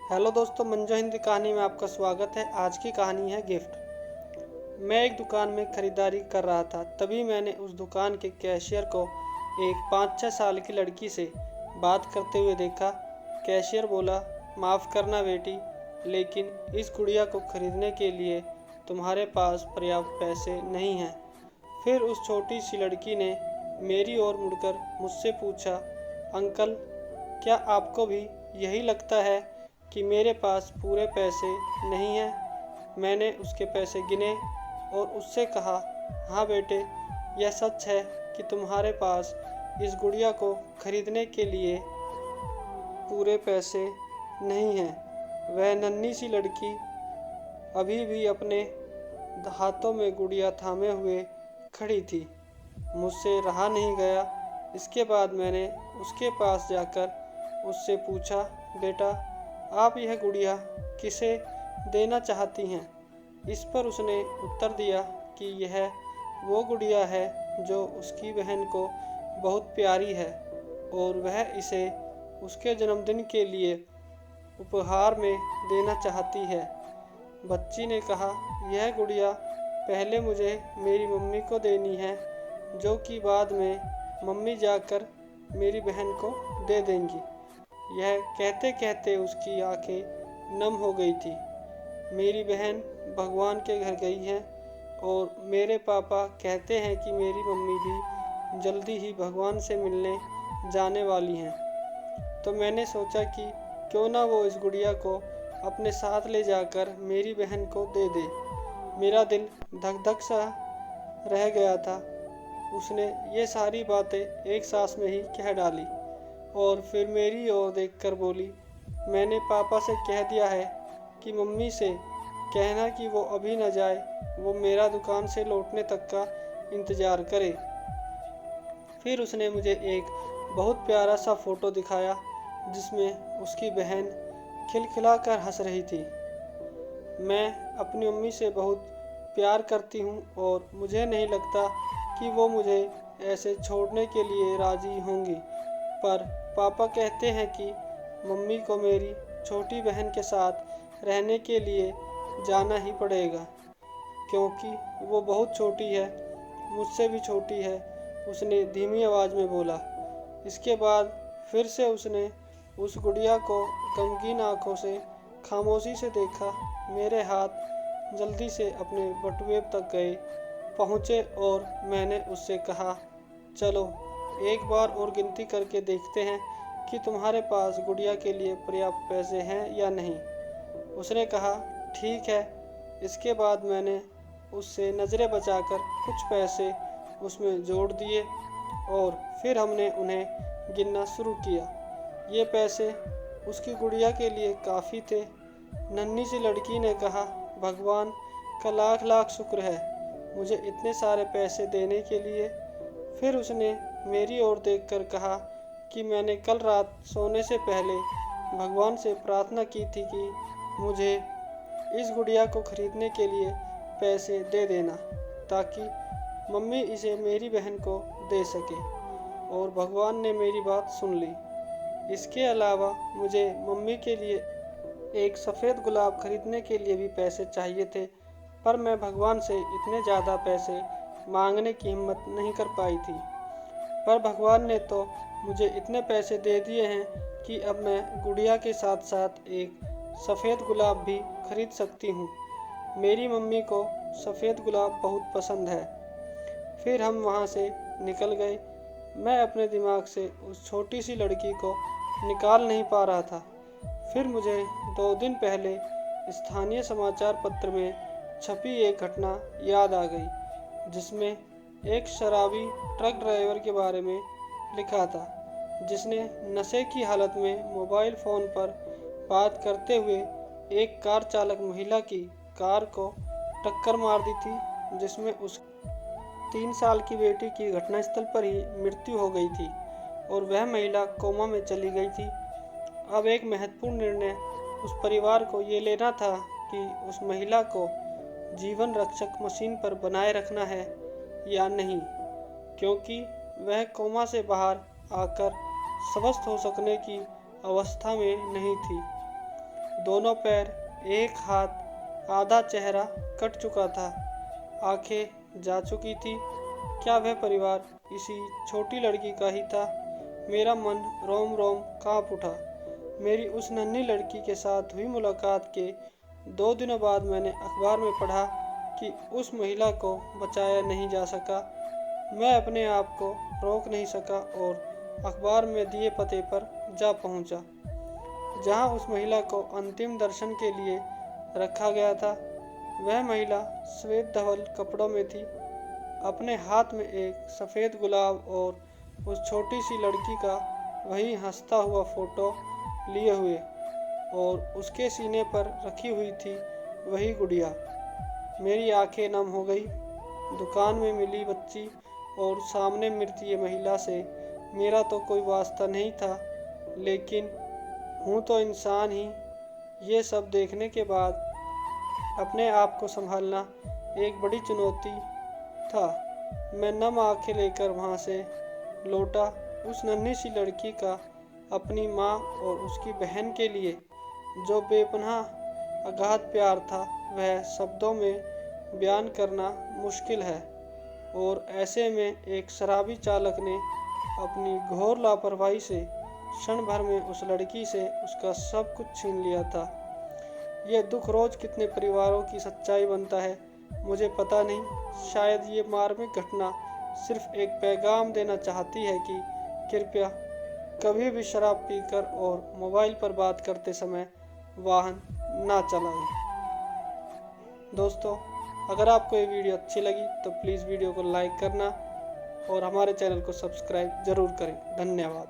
Hello दोस्तों, मंजो हिंदी कहानी में आपका स्वागत है। आज की कहानी है गिफ्ट। मैं एक दुकान में खरीदारी कर रहा था, तभी मैंने उस दुकान के कैशियर को एक 5-6 साल की लड़की से बात करते हुए देखा। कैशियर बोला, माफ़ करना बेटी, लेकिन इस गुड़िया को खरीदने के लिए तुम्हारे पास पर्याप्त पैसे नहीं हैं। फिर उस छोटी सी लड़की ने मेरी ओर मुड़कर मुझसे पूछा, अंकल, क्या आपको भी यही लगता है कि मेरे पास पूरे पैसे नहीं हैं? मैंने उसके पैसे गिने और उससे कहा, हाँ बेटे, यह सच है कि तुम्हारे पास इस गुड़िया को खरीदने के लिए पूरे पैसे नहीं हैं। वह नन्ही सी लड़की अभी भी अपने हाथों में गुड़िया थामे हुए खड़ी थी। मुझसे रहा नहीं गया। इसके बाद मैंने उसके पास जाकर उससे पूछा, बेटा, आप यह गुड़िया किसे देना चाहती हैं? इस पर उसने उत्तर दिया कि यह वो गुड़िया है जो उसकी बहन को बहुत प्यारी है और वह इसे उसके जन्मदिन के लिए उपहार में देना चाहती है। बच्ची ने कहा, यह गुड़िया पहले मुझे मेरी मम्मी को देनी है, जो कि बाद में मम्मी जाकर मेरी बहन को दे देंगी। यह कहते कहते उसकी आंखें नम हो गई थी। मेरी बहन भगवान के घर गई है और मेरे पापा कहते हैं कि मेरी मम्मी भी जल्दी ही भगवान से मिलने जाने वाली हैं। तो मैंने सोचा कि क्यों ना वो इस गुड़िया को अपने साथ ले जाकर मेरी बहन को दे दे। मेरा दिल धक धक सा रह गया था। उसने ये सारी बातें एक सांस में ही कह डाली और फिर मेरी ओर देखकर बोली, मैंने पापा से कह दिया है कि मम्मी से कहना कि वो अभी न जाए, वो मेरा दुकान से लौटने तक का इंतज़ार करे। फिर उसने मुझे एक बहुत प्यारा सा फ़ोटो दिखाया जिसमें उसकी बहन खिलखिलाकर हंस रही थी। मैं अपनी मम्मी से बहुत प्यार करती हूँ और मुझे नहीं लगता कि वो मुझे ऐसे छोड़ने के लिए राज़ी होंगी, पर पापा कहते हैं कि मम्मी को मेरी छोटी बहन के साथ रहने के लिए जाना ही पड़ेगा, क्योंकि वो बहुत छोटी है, मुझसे भी छोटी है, उसने धीमी आवाज़ में बोला। इसके बाद फिर से उसने उस गुड़िया को गमगीन आंखों से खामोशी से देखा। मेरे हाथ जल्दी से अपने बटुए तक गए पहुँचे और मैंने उससे कहा, चलो एक बार और गिनती करके देखते हैं कि तुम्हारे पास गुड़िया के लिए पर्याप्त पैसे हैं या नहीं। उसने कहा, ठीक है। इसके बाद मैंने उससे नज़रें बचाकर कुछ पैसे उसमें जोड़ दिए और फिर हमने उन्हें गिनना शुरू किया। ये पैसे उसकी गुड़िया के लिए काफ़ी थे। नन्ही सी लड़की ने कहा, भगवान का लाख लाख शुक्र है मुझे इतने सारे पैसे देने के लिए। फिर उसने मेरी ओर देखकर कहा कि मैंने कल रात सोने से पहले भगवान से प्रार्थना की थी कि मुझे इस गुड़िया को खरीदने के लिए पैसे दे देना, ताकि मम्मी इसे मेरी बहन को दे सके, और भगवान ने मेरी बात सुन ली। इसके अलावा मुझे मम्मी के लिए एक सफ़ेद गुलाब खरीदने के लिए भी पैसे चाहिए थे, पर मैं भगवान से इतने ज़्यादा पैसे मांगने की हिम्मत नहीं कर पाई थी। पर भगवान ने तो मुझे इतने पैसे दे दिए हैं कि अब मैं गुड़िया के साथ साथ एक सफ़ेद गुलाब भी खरीद सकती हूँ। मेरी मम्मी को सफ़ेद गुलाब बहुत पसंद है। फिर हम वहाँ से निकल गए। मैं अपने दिमाग से उस छोटी सी लड़की को निकाल नहीं पा रहा था। फिर मुझे 2 दिन पहले स्थानीय समाचार पत्र में छपी एक घटना याद आ गई, जिसमें एक शराबी ट्रक ड्राइवर के बारे में लिखा था, जिसने नशे की हालत में मोबाइल फ़ोन पर बात करते हुए एक कार चालक महिला की कार को टक्कर मार दी थी, जिसमें उस 3 साल की बेटी की घटनास्थल पर ही मृत्यु हो गई थी और वह महिला कोमा में चली गई थी। अब एक महत्वपूर्ण निर्णय उस परिवार को ये लेना था कि उस महिला को जीवन रक्षक मशीन पर बनाए रखना है या नहीं, क्योंकि वह कोमा से बाहर आकर स्वस्थ हो सकने की अवस्था में नहीं थी। दोनों पैर, एक हाथ, आधा चेहरा कट चुका था, आंखें जा चुकी थी। क्या वह परिवार इसी छोटी लड़की का ही था? मेरा मन रोम रोम कांप उठा। मेरी उस नन्ही लड़की के साथ हुई मुलाकात के 2 दिनों बाद मैंने अखबार में पढ़ा कि उस महिला को बचाया नहीं जा सका। मैं अपने आप को रोक नहीं सका और अखबार में दिए पते पर जा पहुंचा, जहां उस महिला को अंतिम दर्शन के लिए रखा गया था। वह महिला श्वेत धवल कपड़ों में थी, अपने हाथ में एक सफ़ेद गुलाब और उस छोटी सी लड़की का वही हंसता हुआ फोटो लिए हुए, और उसके सीने पर रखी हुई थी वही गुड़िया। मेरी आंखें नम हो गई। दुकान में मिली बच्ची और सामने मृत महिला से मेरा तो कोई वास्ता नहीं था, लेकिन हूँ तो इंसान ही। ये सब देखने के बाद अपने आप को संभालना एक बड़ी चुनौती था। मैं नम आंखें लेकर वहाँ से लौटा। उस नन्ही सी लड़की का अपनी माँ और उसकी बहन के लिए जो बेपनाह अगाध प्यार था, वह शब्दों में बयान करना मुश्किल है। और ऐसे में एक शराबी चालक ने अपनी घोर लापरवाही से क्षण भर में उस लड़की से उसका सब कुछ छीन लिया था। यह दुख रोज कितने परिवारों की सच्चाई बनता है, मुझे पता नहीं। शायद ये मार्मिक घटना सिर्फ एक पैगाम देना चाहती है कि कृपया कभी भी शराब पीकर और मोबाइल पर बात करते समय वाहन ना चलाएं। दोस्तों, अगर आपको ये वीडियो अच्छी लगी तो प्लीज़ वीडियो को लाइक करना और हमारे चैनल को सब्सक्राइब ज़रूर करें। धन्यवाद।